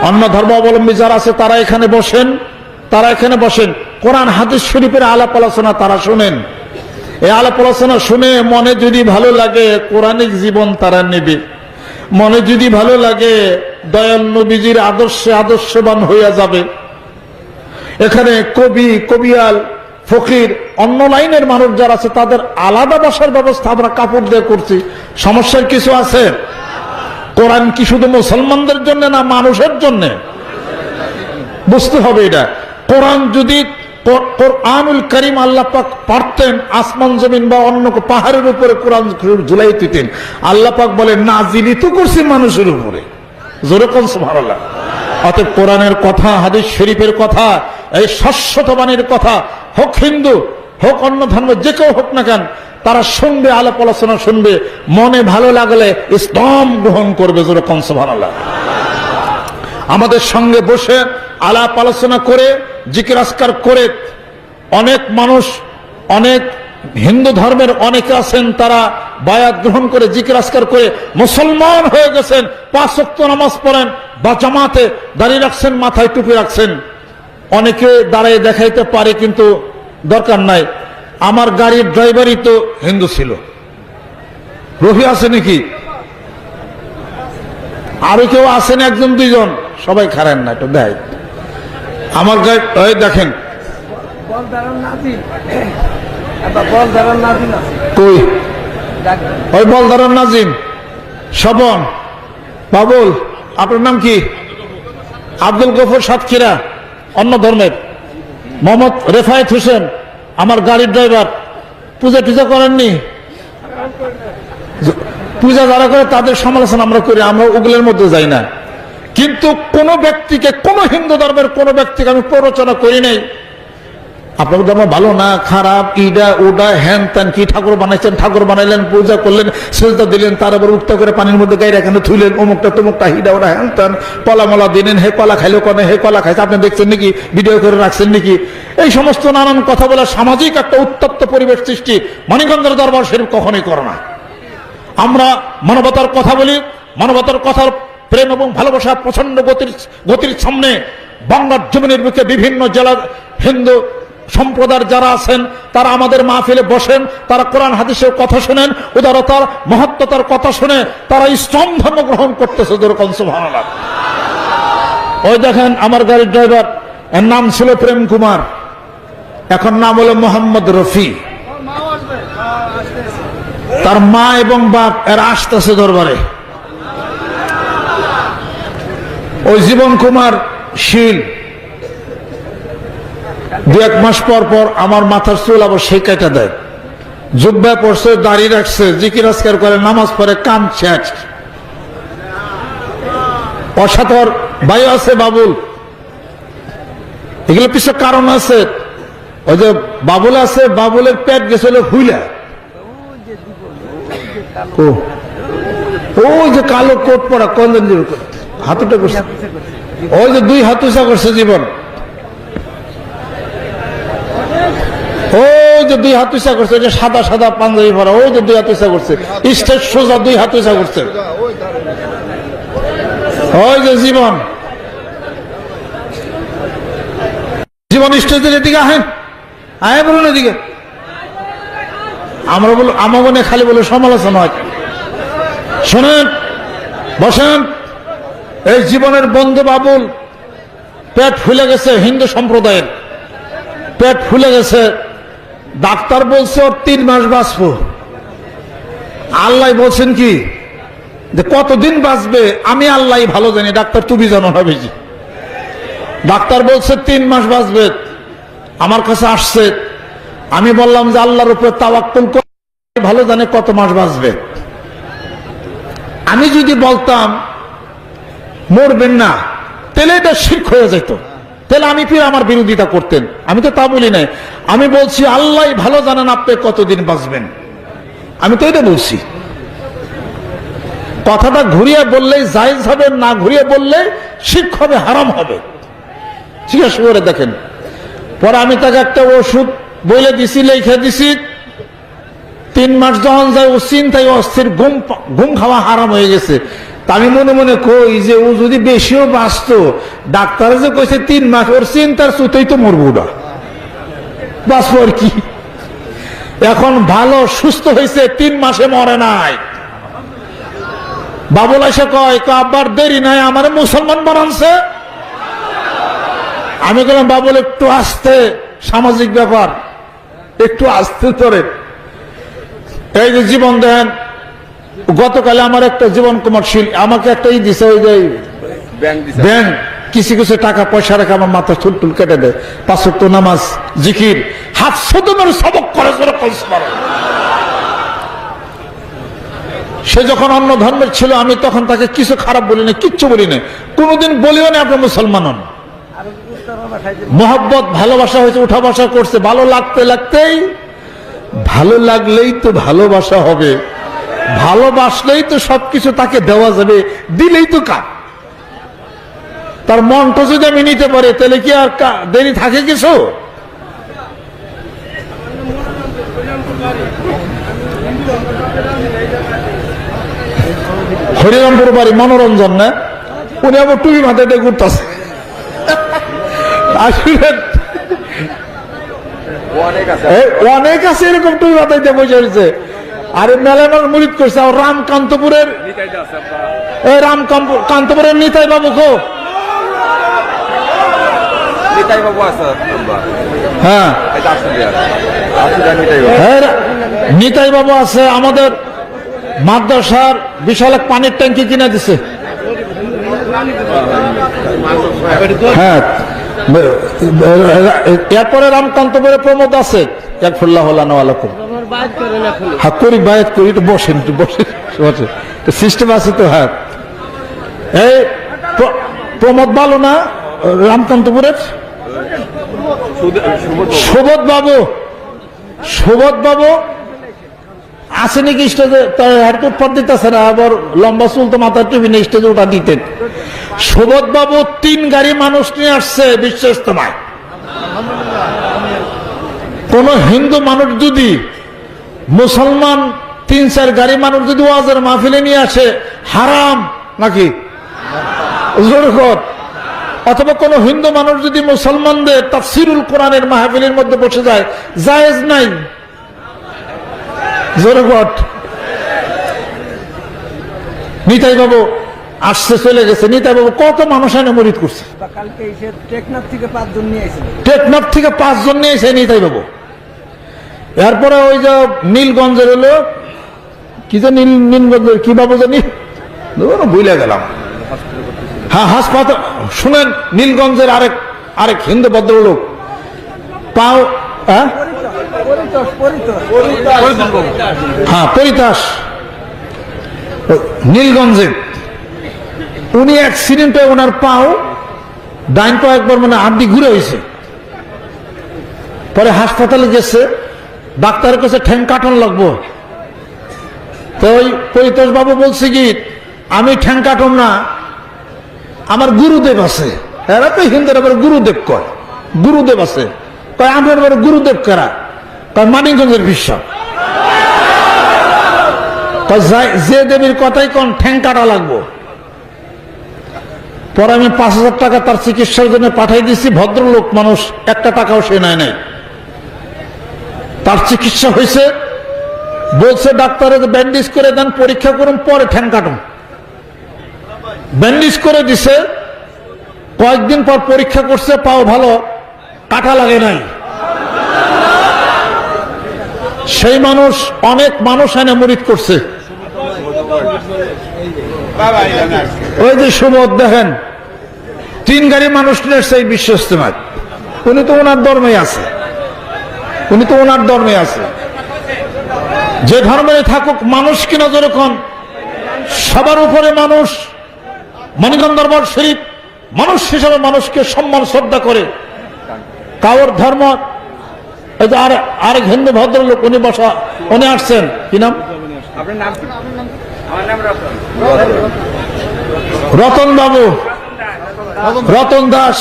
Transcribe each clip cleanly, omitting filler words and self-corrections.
অন্য ধর্মাবলম্বী যারা আছে তারা এখানে বসেন, কোরআন হাদিস শরীফের আলাপ আলোচনা তারা শুনেন। এই আলাপ আলোচনা শুনে মনে যদি ভালো লাগে কোরআনিক জীবন তারা নেবে, মনে যদি ভালো লাগে দয়াল নবীজির আদর্শে আদর্শবান হইয়া যাবে। এখানে কবি, কবিয়াল, ফকির, অন্য লাইনের মানুষ যারা আছে তাদের আলাদা বসার ব্যবস্থা আমরা কাপড় দিয়ে করছি। সমস্যার কিছু আছে? কোরআন কি শুধু মুসলমানদের জন্য না মানুষের জন্য? বুঝতে হবে এটা। কোরআন যদি কোরআনুল কারীম আল্লাহ পাক পারতেন আসমান জমিন বা অন্য পাহাড়ের উপরে কোরআন ঝুলাই দিতেন। আল্লাহ পাক বলে নাজিলই তো করছি মানুষের উপরে। জোরে কোন সুবহানাল্লাহ। অতএব কোরআনের কথা, হাদিস শরীফের কথা, এই শাশ্বত বাণীর কথা, হোক হিন্দু হোক অন্য ধর্ম যে কেউ হোক না কেন, তারা শুনবে, আলাপ আলোচনা শুনবে, মনে ভালো লাগলে ইসলাম গ্রহণ করবে। জোরে কোন সুবহানাল্লাহ। আমাদের সঙ্গে বসে আলাপ আলোচনা করে জিকির আজকার করে অনেক মানুষ, অনেক হিন্দু ধর্মের অনেকে আছেন তারা বায়াত গ্রহণ করে জিকির আজকার করে মুসলমান হয়ে গেছেন। 5 ওয়াক্ত নামাজ পড়েন বা জামাতে দাঁড়িয়ে রাখছেন, মাথায় টুপি রাখছেন। অনেকে দাঁড়িয়ে দেখাইতে পারে কিন্তু দরকার নাই। আমার গাড়ির ড্রাইভারই তো হিন্দু ছিল। রফি আছে নাকি? আরো কেউ আছেন? 1-2 জন, সবাই খারেন না, একটু দেয় আমার গাড়ি। ওই দেখেন কই ওই বলদারান নাজিম, স্বপন, বাবুল, আপনার নাম কি? আব্দুল গফুর সাতক্ষীরা, অন্য ধর্মের। মোহাম্মদ রেফায়েত হোসেন আমার গাড়ির ড্রাইভার। পূজা টুজা করেননি? পূজা যারা করে তাদের সমালোচনা আমরা করি, আমরা ওগুলোর মধ্যে যাই না। কিন্তু কোন ব্যক্তিকে, কোন হিন্দু ধর্মের কোন ব্যক্তিকে আমি প্ররোচনা করি নাই আপনার ধর্ম ভালো না খারাপ, ইডা ওডা হ্যান ত্যান, কি ঠাকুর বানাইছেন, ঠাকুর বানাইলেন, পূজা করলেন, সেজদা দিলেন, তার আবার উক্ত করে পানির মধ্যে গায়ে এখানে থুইলেন, অমুকটা তমুকটা, হিডা ওডা হ্যান ত্যান, কলা মলা দিলেন, হে কলা খাইলো কনে, হে কলা খাইছে, আপনি দেখছেন নাকি, ভিডিও করে রাখছেন নাকি? এই সমস্ত নানান কথা বলে সামাজিক একটা উত্তপ্ত পরিবেশ সৃষ্টি মানিকগঞ্জের দরবার শরীফ কখনোই করে না। আমরা মানবতার কথা বলি, মানবতার কথার প্রেম এবং ভালোবাসা প্রচন্ড গতির সামনে বাংলার জমিনের বুকে বিভিন্ন জেলার হিন্দু সম্প্রদায়ের যারা আছেন তারা আমাদের মাহফিলে বসেন, তারা কোরআন হাদিসের কথা শুনেন, উদারতার মহত্বতার কথা শুনে তারা ইসলাম ধর্ম গ্রহণ করতেছে। সুবহানাল্লাহ। ওই দেখেন আমার গাড়ির ড্রাইভার, এর নাম ছিল প্রেম কুমার, এখন নাম হলো মোহাম্মদ রফি। তার মা এবং বাপ এরা আসতেছে দরবারে। ওই জীবন কুমার শীল 2-1 মাস পর পর আমার মাথার চুল আবার সেই কাটা দেয়। জুব্বা পড়ছে, দাঁড়িয়ে রাখছে, জিকির আজকার করে, নামাজ পড়ে, কাম শেষ। অসাধর ভাই আছে বাবুল, এগুলো পিছনে কারণ আছে। ওই যে বাবুল আছে, বাবুলের পেট গেছিল ফুইলা, ওই যে কালো কোট পরা কঞ্জনজির হাতুটা করছে, ওই যে 2 হাত উঁচা করছে জীবন, ওই যে 2 হাত উঁচা করছে, যে সাদা সাদা পাঞ্জাবি পরা, ওই যে 2 হাত উঁচা করছে, স্টেজ সোজা 2 হাত উঁচা করছে, ওই যে জীবন। জীবন স্টেজের এদিকে আহেন, আয় বলুন এদিকে। আমরা বলো আমার মনে খালি বলে সমালোচনা হয়। শোনেন, বসেন। এই জীবনের বন্ধু বাবুল পেট ফুলে গেছে, হিন্দু সম্প্রদায়ের পেট ফুলে গেছে। ডাক্তার বলছে ওর 3 মাস বাঁচবো। আল্লাহ বলছেন কি যে কতদিন বাঁচবে আমি আল্লাহ ভালো জানি, ডাক্তার তুমি জানো না বেশি। ডাক্তার বলছে 3 মাস বাঁচবে। আমার কাছে আসছে, আমি বললাম যে আল্লাহর উপরে তাওয়াক্কুল করে, ভালো জানে কত মাস বাঁচবে। আমি যদি বলতাম মরবেন না, তাহলে এটা শিরক হয়ে যেত, তাহলে আমি ফিরে আমার বিরোধিতা করতেন। আমি তো তা বলি নাই, আমি বলছি আল্লাহ ভালো জানেন আপনি কতদিন বাঁচবেন, আমি তো এটা বলছি। কথাটা ঘুরিয়ে বললে জায়েজ হবে, না ঘুরিয়ে বললে শিরক হবে, হারাম হবে। জিজ্ঞাসা করে দেখেন। পরে আমি তাকে একটা ওষুধ বলে দিছি, লিখে দিছি। 3 মাস যখন যায় ও চিন্তায় অস্থির, ঘুম খাওয়া হারাম হয়ে গেছে। তা আমি মনে মনে কই যে ও যদি বেশিও বাঁচতো, ডাক্তার যে কইছে 3 মাস, ওর চিন্তার চুতেই তো মরবো না, বাঁচবো আর কি। এখন ভালো সুস্থ হয়েছে, 3 মাসে মরে নাই। বাবুল এসে কয় আব্বার দেরি নাই, আমার মুসলমান বানানছে। আমি বললাম বাবুল একটু আস্তে, সামাজিক ব্যাপার, একটু আস্তে ধরে। এই যে জীবন দেন, গতকালে আমার একটা জীবন কুমার শীল আমাকে একটা দিছে, ওই যে ব্যাংক কিছু কিছু টাকা পয়সা রেখে আমার মাথা চুল টুল কেটে দেয়। 5 ওয়াক্ত নামাজ, জিকির, হাত শতমের সবক করে। সে যখন অন্য ধর্মের ছিল, আমি তখন তাকে কিছু খারাপ বলি না, কিচ্ছু বলি না, কোনোদিন বলিও না আপনি মুসলমান হন। মোহাব্বত ভালোবাসা হয়েছে, উঠা বসা করছে, ভালো লাগতে লাগতেই, ভালো লাগলেই তো ভালোবাসা হবে, ভালোবাসলেই তো সবকিছু তাকে দেওয়া যাবে, দিলেই তো কাজ। তার মনটা যদি আমি নিতে পারি, তাহলে কি আর দেরি থাকে কিছু? হরিরামপুর বাড়ি, মনোরঞ্জন না, উনি আবার টুপি মাথায় দিয়ে ঘুরতেছে। অনেক আছে এরকম টুপি মাথায় দিয়ে বসে রয়েছে। আরে মেলানোর মুরিদ করছে। আর রামকান্তপুরের, কান্তপুরের নিতাই বাবু খো, হ্যাঁ নিতাই বাবু আছে। আমাদের মাদ্রাসার বিশাল এক পানির ট্যাঙ্কি কিনে দিছে। হ্যাঁ, এরপরে রামকান্তপুরে প্রমোদ আছে, সিস্টেম আছে তো। হ্যাঁ, এই প্রমোদ ভালো না, রামকান্তপুরের সুবোধ বাবু, সুবোধ বাবু আছে নাকি স্টেজে? হাঁটু পর দিতেছে না, আবার লম্বা চুল তো মাথার টুপি নিয়ে স্টেজে ওটা দিতেন। সুবোধ বাবু 3 গাড়ি মানুষ নিয়ে আসছে বিশ্ব ইজতেমায়। কোন হিন্দু মানুষ যদি মুসলমান 3-4 গাড়ি মানুষ যদি ওয়াজের মাহফিলে নিয়ে আসে, হারাম নাকি? অথবা কোন হিন্দু মানুষ যদি মুসলমানদের তাফসীরুল কোরআনের মাহফিলের মধ্যে বসে যায়, জায়েজ নাই। নিতাই বাবু আসছে, চলে গেছে। নিতাই বাবু কত মানুষ এনে মুরিদ করছে। টেকনাফ থেকে 5 জন নিয়ে এসে নিতাই বাবু। এরপরে ওই যে নীলগঞ্জের হলো কি যে নীলগঞ্জের কি বাবু জানি, ভুলে গেলাম। হ্যাঁ, হাসপাতাল শুনেন, নীলগঞ্জের আরেক হিন্দু ভদ্রলোক পাও, হ্যাঁ পরিতাস, নীলগঞ্জে উনি অ্যাক্সিডেন্টে ওনার পাও, ডাইন পাও একবার মানে আড্ডি ঘুরে হয়েছে। পরে হাসপাতালে গেছে, ডাক্তারের কাছে ঠ্যাং কাটন লাগবো। তো ওই পরিতোষ বাবু বলছে কি, আমি ঠ্যাং কাটন না, আমার গুরুদেব আছে। এরা তো হিন্দুর আবার গুরুদেব কয়, গুরুদেব আছে। কয় আমার গুরুদেব কারা? কয় মানিকগঞ্জের বিশ্ব। যে দেবীর কথাই কোন ঠ্যাং কাটা লাগবো। পরে আমি 5,000 টাকা তার চিকিৎসার জন্য পাঠাই দিয়েছি। ভদ্রলোক মানুষ, 1 টাকাও সে নেয় নাই। তার চিকিৎসা হয়েছে, বলছে ডাক্তারের ব্যান্ডেজ করে দেন, পরীক্ষা করুন, পরে ঠ্যাং কাটুন। ব্যান্ডেজ করে দিছে, কয়েকদিন পর পরীক্ষা করছে, পাও ভালো, কাটা লাগে নাই। সেই মানুষ অনেক মানুষ এনে মুরিদ করছে। ওই যে সুবোধ দেখেন, 3 গাড়ি মানুষ নিয়ে সেই বিশ্ব ইজতেমায়। উনি তো ওনার ধর্মে আছে, উনি তো ওনার ধর্মে আছে। যে ধর্মে থাকুক মানুষ কিনা, যেরকম সবার উপরে মানুষ। মানিকগঞ্জ দরবার শরীফ মানুষ হিসাবে মানুষকে সম্মান শ্রদ্ধা করে। কারোর ধর্ম, এই যে আরেক হিন্দু ভদ্রলোক, উনি বসা, উনি আসছেন, কি নাম? রতন বাবু, রতন দাস,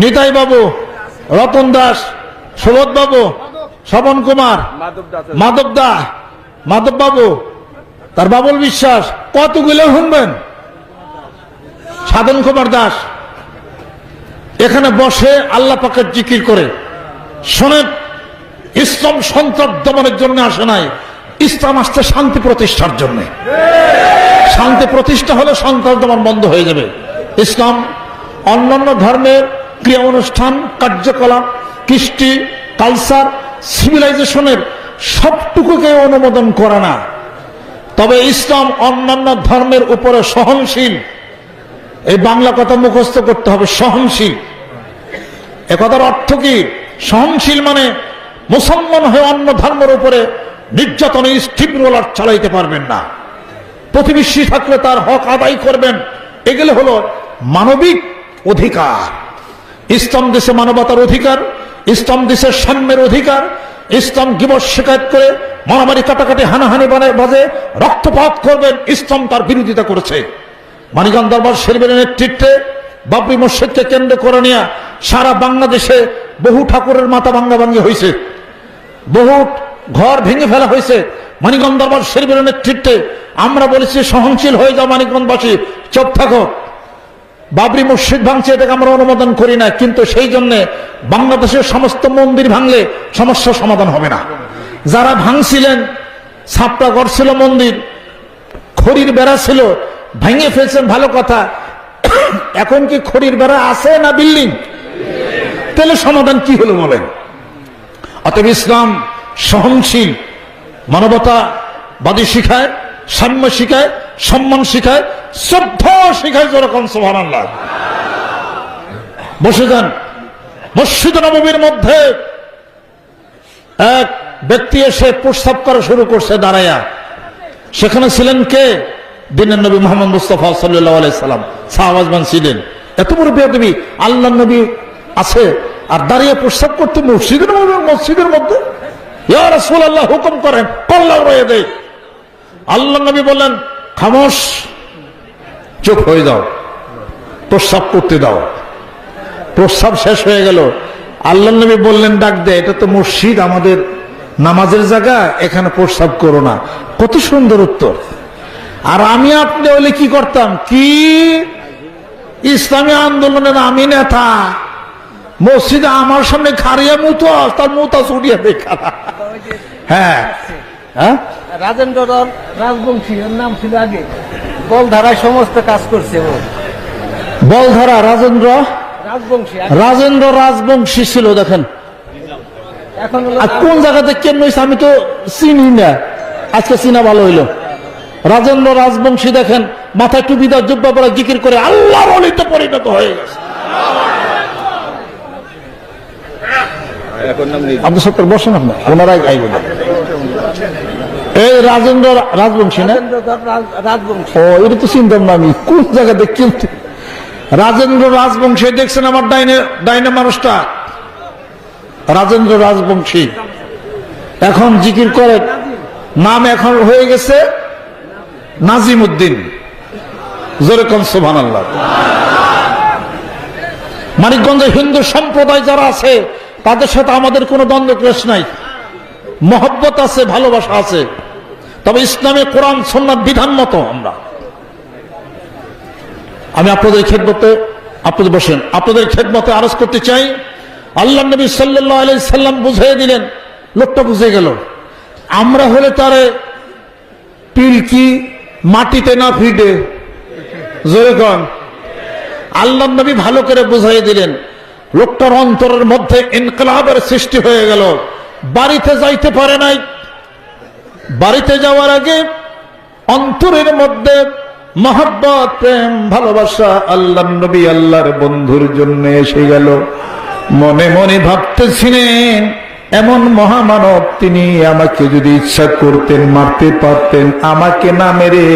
নিতাই বাবু, রতন দাস, সুবোধ বাবু, শ্রবণ কুমার, মাধব বাবু, তার বাবুল বিশ্বাস কতগুলো শুনবেন? সাধন কুমার দাস এখানে বসে আল্লাহ পাকের জিকির করে। শোনেন, ইসলাম সন্ত্রাস দমনের জন্য আসে নাই, ইসলাম আসছে শান্তি প্রতিষ্ঠার জন্য। শান্তি প্রতিষ্ঠা হলে সন্ত্রাস দমন বন্ধ হয়ে যাবে। ইসলাম অন্যান্য ধর্মের ক্রিয়া অনুষ্ঠান, কার্যকলাপ, কৃষ্টি, কালচার, সিভিলাইজেশনের সবটুকুকে অনুমোদন করে না। তবে ইসলাম অন্যান্য ধর্মের উপরে সহনশীল। এই বাংলা কথা মুখস্থ করতে হবে, সহনশীল। এ কথার অর্থ কি? সহনশীল মানে মুসলমান হয়ে অন্য ধর্মের উপরে নির্যাতনে স্টিম রোলার চালাইতে পারবেন না। প্রতিবেশী থাকলে তার হক আদায় করবেন। এগুলো হলো মানবিক অধিকার। ইসলাম দেশে মানবতার অধিকার, ইসলাম দেশের সাম্যের অধিকার। ইসলাম গিবত শিকায়ত করে, মারামারি, কাটাকাটি, হানাহানি বাজে রক্তপাত করবেন, ইসলাম তার বিরোধিতা করেছে। মানিকগঞ্জ দরবার শরীফের নেতৃত্বে বাবরি মসজিদকে কেন্দ্র করে নিয়ে সারা বাংলাদেশে বহু ঠাকুরের মাথা ভাঙ্গাভাঙ্গি হয়েছে, বহু ঘর ভেঙে ফেলা হয়েছে। মানিকগঞ্জ দরবার শরীফের নেতৃত্বে আমরা বলেছি সহনশীল হয়ে যাও মানিকগঞ্জবাসী, চুপ থাকো। বাবরি মসজিদ ভাঙছে, এটাকে আমরা অনুমোদন করি না, কিন্তু সেই জন্য বাংলাদেশের সমস্ত মন্দির ভাঙলে সমস্যার সমাধান হবে না। যারা ভাঙছিলেন, ছাপটা করছিল মন্দির, খড়ির বেড়া ছিল, ভেঙে ফেলছেন, ভালো কথা। এখন কি খড়ির বেড়া আছে না বিল্ডিং? তাহলে সমাধান কি হলো বলেন? অতএব ইসলাম সহনশীল, মানবতাবাদী শিখায়, সাম্য শিখায়, সম্মান শিখায়, শ্রদ্ধা শিখায়। যেরকম সুবহানাল্লাহ। বসে যান। মসজিদ নববীর মধ্যে এক ব্যক্তি এসে প্রস্তাব করা শুরু করছে দাঁড়াইয়া। সেখানে ছিলেন কে? দিনের নবী মুহাম্মদ মুস্তাফা সাল্লাল্লাহু আলাইহি সাল্লাম সাহাবাজমান ছিলেন। এত বড় বেয়াদবি! আল্লাহর নবী আছে আর দাঁড়িয়ে প্রস্তাব করতে মসজিদের মধ্যে। ইয়া রাসূলুল্লাহ, হুকুম করেন, কল্লা রয়ে দেয়। আল্লাহর নবী বললেন, খামোশ, চুপ হয়ে যাও, প্রস্তাব করতে দাও। প্রস্তাব শেষ হয়ে গেল। আল্লাহর নবী বললেন, ডাক দে, এটা তো মসজিদ, আমাদের নামাজের জায়গা, এখানে প্রস্তাব করো না। কত সুন্দর উত্তর। আর আমি আপনি হলে কি করতাম? কি ইসলামী আন্দোলনের আমি নেতা, মসজিদে আমার সামনে খারিয়া মুতো, তার মুতা ছুটিয়ে দেখা। হ্যাঁ হ্যাঁ, রাজেন্দ্র রাজবংশী ওর নাম ছিল আগে, বলধারায় সমস্ত কাজ করছে ও। বলধারা রাজেন্দ্র রাজবংশী, রাজেন্দ্র রাজবংশী ছিল। দেখেন এখন আর কোন জায়গাতে কেমন হয়েছে আমি তো চিনি না, আজকে চিনা ভালো হইলো। রাজেন্দ্র রাজবংশী দেখেন মাথায় টুপি দেওয়া, জুব্বা পরা, জিকির করে আল্লাহর ওলিতে পরিণত হয়ে গেছে। আপনি সত্তর বসেন, আপনার ওনারাই গাইব। এই রাজেন্দ্র রাজবংশী না? রাজবংশী। ও, এটা তো চিনতাম না আমি, কোন জায়গাতে কিন্তু রাজেন্দ্র রাজবংশী। দেখছেন আমার ডাইনে ডাইনে মানুষটা, রাজেন্দ্র রাজবংশী এখন জিকির করে, নাম এখন হয়ে গেছে নাজিম উদ্দিন। জোরে কোন সুবহানাল্লাহ। মানিকগঞ্জে হিন্দু সম্প্রদায় যারা আছে তাদের সাথে আমাদের কোনো দ্বন্দ্ব ক্লেশ নাই, মহব্বত আছে, ভালোবাসা আছে। তবে ইসলামে কোরআন সুন্নাত বিধান মতো আমি আপনাদের খেদমতে, আপনাদের বসেন, আপনাদের খেদমতে আরজ করতে চাই। আল্লাহ নবী সাল্লাল্লাহু আলাইহি সাল্লাম বুঝিয়ে দিলেন, লোকটা বুঝে গেল। আমরা হলে তারে পিলকি মাটিতে না ফিটে, জোরে কন। আল্লাহ নবী ভালো করে বুঝাই দিলেন। লোকটার অন্তরের মধ্যে ইনকিলাবের সৃষ্টি হয়ে গেল। বাড়িতে যাইতে পারে নাই। বাড়িতে যাওয়ার আগে অন্তরের মধ্যে মহব্বত, প্রেম, ভালোবাসা আল্লাহ নবী আল্লাহর বন্ধুর জন্য এসে গেল। মনে মনে ভাবতেছিলেন, এমন মহামানব তিনি, আমাকে যদি ইচ্ছা করতেন মারতে পারতেন, আমাকে না মেরে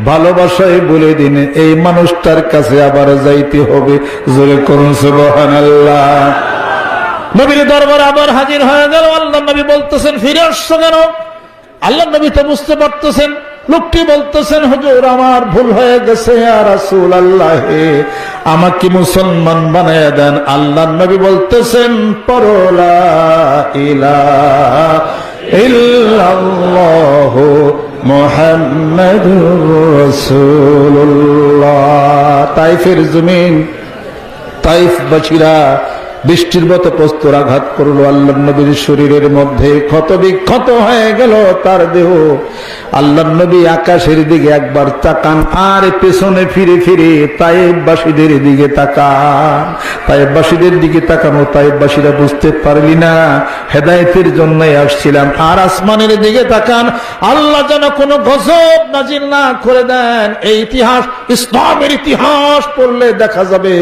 ভালোবাসায় বলে দিন এই মানুষটার কাছে আবার যাইতে হবে। জোরে করুন সুবহানাল্লাহ। নবীর দরবারে আবার হাজির হয়ে গেল। আল্লাহ নবী বলতেছেন, ফিরে আসছো কেন? আল্লাহ নবী তো বুঝতে পারতেছেন। লোকটি বলতেছেন, হুজুর আমার ভুল হয়ে গেছে, ইয়া রাসূলুল্লাহ, আমাকে মুসলমান বানায় দেন। আল্লাহ নবী বলতেছেন, পড়ো লা ইলাহা ইল্লাল্লাহু মুহাম্মাদুর রাসূলুল্লাহ। তাইফের জমিন, তাইফবাসীরা বৃষ্টির মতো প্রস্তর আঘাত করলো আল্লাহর নবীর শরীরের মধ্যে, ক্ষত বিক্ষত হয়ে গেল তার দেহ। আল্লাহর নবী আকাশের দিকে একবার তাকান, আর পেছনে ফিরে ফিরে তাইফবাসীদের দিকে তাকান। তাইফবাসীদের দিকে তাকানো তাইফবাসীরা বুঝতে পারলি না হেদায়েতের জন্যই আসছিলাম। আর আসমানের দিকে তাকান, আল্লাহ যেন কোনো গজব নাজিল না করে দেন। এই ইতিহাস, ইসলামের ইতিহাস পড়লে দেখা যাবে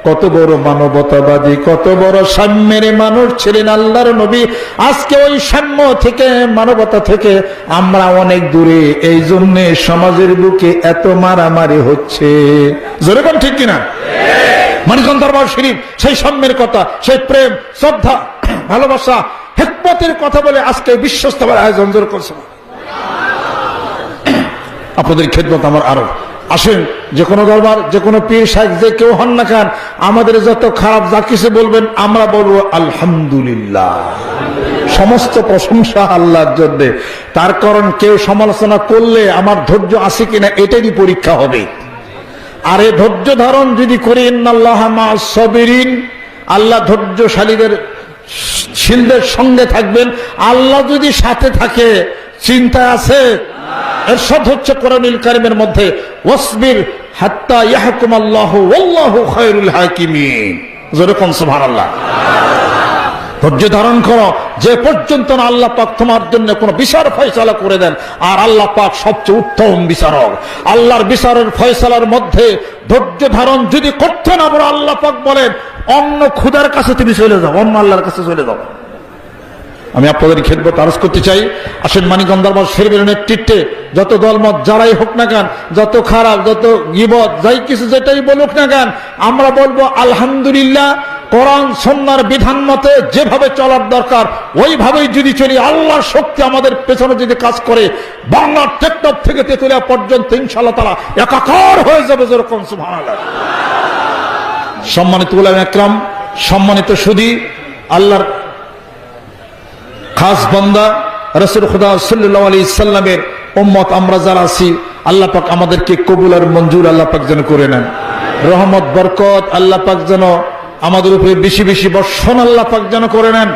কত বড় মানবতাবাদী, কত বড় সাম্যের মানুষ ছিলেন আল্লাহর নবী। আজকে ওই সাম্য থেকে, মানবতা থেকে আমরা অনেক দূরে। এই জন্য সমাজের বুকে এত মারামারি হচ্ছে। যেরকম ঠিক কিনা? মানিকগঞ্জ দরবার শরীফ সেই সাম্যের কথা, সেই প্রেম, শ্রদ্ধা, ভালোবাসা, হিকমতের কথা বলে আজকে বিশ্বস্তবার আয়োজন জোর করছে। আপনাদের খেদমত আমার আরো। আসেন, যে কোনো দরবার, যে কোনো পীর সাহেব, যে কেউ হন না কেন, আমাদের যত খারাপ যা কিছু বলবেন আমরা বলবো আলহামদুলিল্লাহ। সমস্ত প্রশংসা আল্লাহর জন্য। তার কারণ কেউ সমালোচনা করলে আমার ধৈর্য আছে কিনা এটারই পরীক্ষা হবে। আর এই ধৈর্য ধারণ যদি করি, ইন্নাল্লাহা মা'আস সাবিরিন, আল্লাহ ধৈর্যশালীদের শিলদের সঙ্গে থাকবেন। আল্লাহ যদি সাথে থাকে চিন্তা আছে? এরশাদ হচ্ছে কোরআনুল কারীমের মধ্যে, ওয়াসবির হাত্তা ইয়াহকুমাল্লাহু ওয়াল্লাহু খায়রুল হাকিমিন। যেরকম সুবহানাল্লাহ। ধৈর্য ধারণ করো যে পর্যন্ত না আল্লাহ পাক তোমার জন্য কোনো বিচার ফয়সালা করে দেন। আর আল্লাহ পাক সবচেয়ে উত্তম বিচারক। আল্লাহর বিচারের ফয়সালার মধ্যে ধৈর্য ধারণ যদি করতে না পারো, আল্লাহ পাক বলেন অন্য খুদার কাছে তুমি চলে যাও, অন্য আল্লাহর কাছে চলে যাও। আমি আপনাদের খেদমত আরজ করতে চাই, আসেন মানিকগঞ্জ দরবার শরীফের নেতৃত্বে যত দলমত যারাই হোক না কেন, যত খারাপ, যত গীবত, যাই কিছু যেটাই বলুক না কেন, আমরা বলবো আলহামদুলিল্লাহ। কোরআন সুন্নাহর বিধান মতে যেভাবে চলার দরকার ওইভাবেই যদি চলি, আল্লাহর শক্তি আমাদের পেছনে যদি কাজ করে, বাংলার টেকটপ থেকে তেতুলিয়া পর্যন্ত ইনশাআল্লাহ তাআলা একাকার হয়ে যাবে। যেরকম সুবহানাল্লাহ। সম্মানিত উলামা একরাম, সম্মানিত সুধী, আল্লাহর খাস বান্দা রাসূল খুদা সাল্লাল্লাহু আলাইহি সাল্লামের উম্মত আমরা যারা আছি, আল্লাহ পাক আমাদেরকে কবুল আর মঞ্জুর আল্লাহ পাক যেন করে নেন। রহমত বরকত আল্লাহ পাক যেন আমাদের উপরে বেশি বেশি বর্ষণ আল্লাহ পাক যেন করে নেন।